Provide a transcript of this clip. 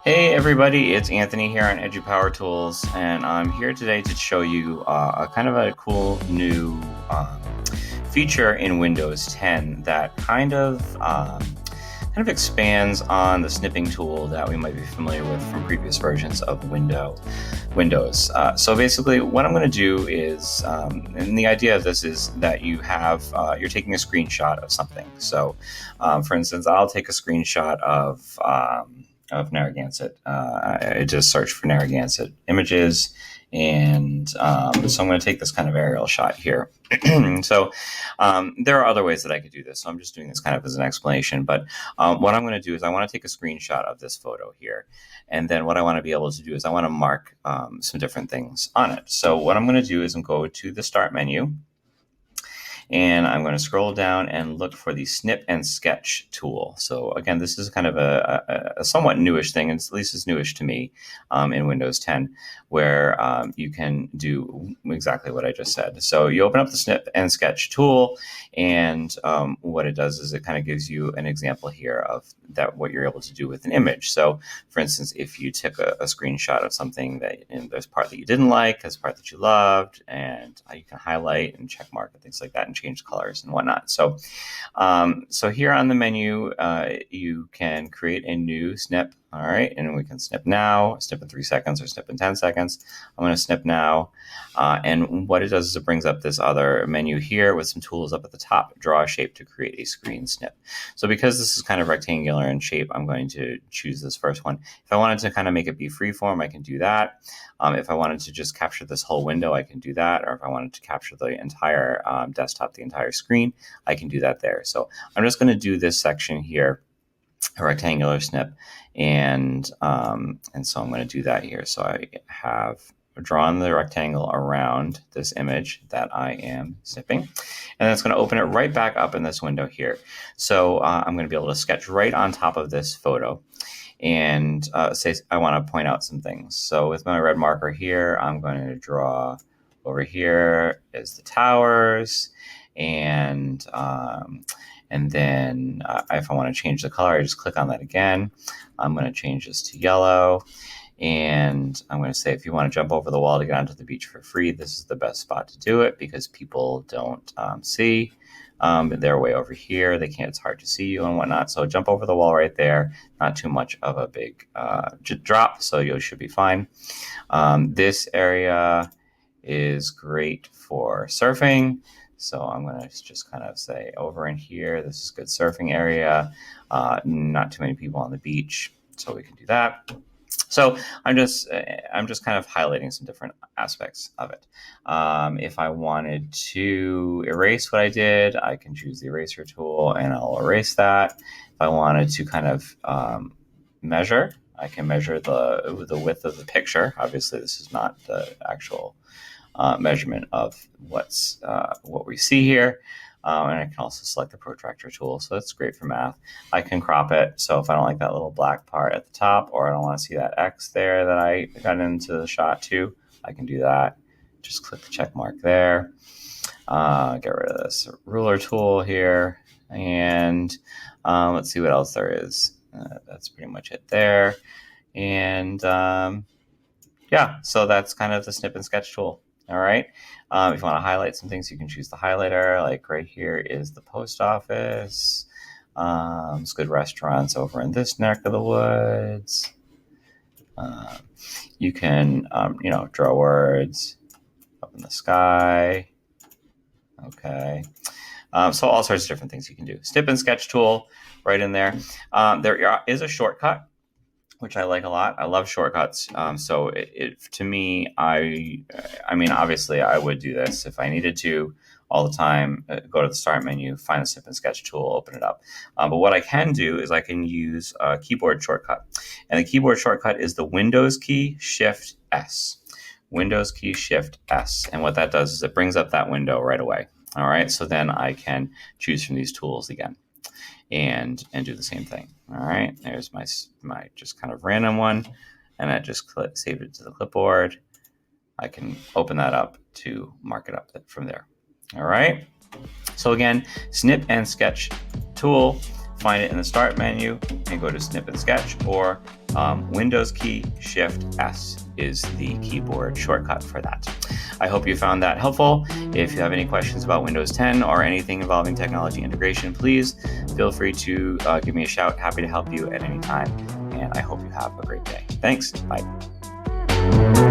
Hey everybody, it's Anthony here on EduPower Tools, and I'm here today to show you a kind of a cool new feature in Windows 10 that kind of expands on the snipping tool that we might be familiar with from previous versions of Windows. So basically, what I'm going to do is, and the idea of this is that you're taking a screenshot of something. So, for instance, I'll take a screenshot of Narragansett. I just searched for Narragansett images, and so I'm going to take this kind of aerial shot here. So there are other ways that I could do this, so I'm just doing this kind of as an explanation. But what I'm going to do is I want to take a screenshot of this photo here, and then what I want to be able to do is I want to mark some different things on it. So what I'm going to do is I'm go to the Start menu, and I'm going to scroll down and look for the Snip and Sketch tool. So again, this is kind of a somewhat newish thing, and at least it's newish to me in Windows 10, where you can do exactly what I just said. So you open up the Snip and Sketch tool, and what it does is it kind of gives you an example here of what you're able to do with an image. So for instance, if you took a screenshot of something and there's part that you didn't like, there's part that you loved, and you can highlight and check mark and things like that and change colors and whatnot. So so here on the menu, you can create a new snip. All right, and we can snip now, snip in 3 seconds, or snip in 10 seconds. I'm going to snip now. And what it does is it brings up this other menu here with some tools up at the top. Draw a shape to create a screen snip. So because this is kind of rectangular in shape, I'm going to choose this first one. If I wanted to kind of make it be freeform, I can do that. If I wanted to just capture this whole window, I can do that. Or if I wanted to capture the entire desktop, the entire screen, I can do that there. So I'm just going to do this section here, a rectangular snip, and so I'm going to do that here. So I have drawn the rectangle around this image that I am snipping, and that's going to open it right back up in this window here. So I'm going to be able to sketch right on top of this photo, and say I want to point out some things. So with my red marker here, I'm going to draw over here is the towers, and then if I want to change the color, I just click on that again. I'm going to change this to yellow. And I'm going to say, if you want to jump over the wall to get onto the beach for free, this is the best spot to do it, because people don't see. They're way over here. They can't, it's hard to see you and whatnot. So jump over the wall right there. Not too much of a big drop, so you should be fine. This area is great for surfing. So I'm going to just kind of say over in here, this is a good surfing area. Not too many people on the beach, so we can do that. So I'm just kind of highlighting some different aspects of it. If I wanted to erase what I did, I can choose the eraser tool and I'll erase that. If I wanted to kind of measure, I can measure the width of the picture. Obviously, this is not the actual measurement of what we see here. And I can also select the protractor tool. So that's great for math. I can crop it. So if I don't like that little black part at the top, or I don't want to see that X there that I got into the shot too, I can do that. Just click the check mark there. Get rid of this ruler tool here. And let's see what else there is. That's pretty much it there. And yeah, so that's kind of the Snip and Sketch tool. All right. If you want to highlight some things, you can choose the highlighter. Like right here is the post office. It's good restaurants over in this neck of the woods. You can, draw words up in the sky. Okay. So all sorts of different things you can do. Snip and Sketch tool right in there. There is a shortcut, which I like a lot. I love shortcuts. So to me, I mean, obviously I would do this if I needed to all the time. Go to the Start menu, find the Snip and Sketch tool, open it up. But what I can do is I can use a keyboard shortcut. And the keyboard shortcut is the Windows key, Shift S. Windows key, Shift S. And what that does is it brings up that window right away. All right, so then I can choose from these tools again and do the same thing. All right, there's my just kind of random one, and I just save it to the clipboard. I can open that up to mark it up from there. All right, so again, Snip and Sketch tool, find it in the Start menu and go to Snip and Sketch, or Windows key, Shift S is the keyboard shortcut for that. I hope you found that helpful. If you have any questions about Windows 10 or anything involving technology integration, please feel free to give me a shout. Happy to help you at any time. And I hope you have a great day. Thanks. Bye.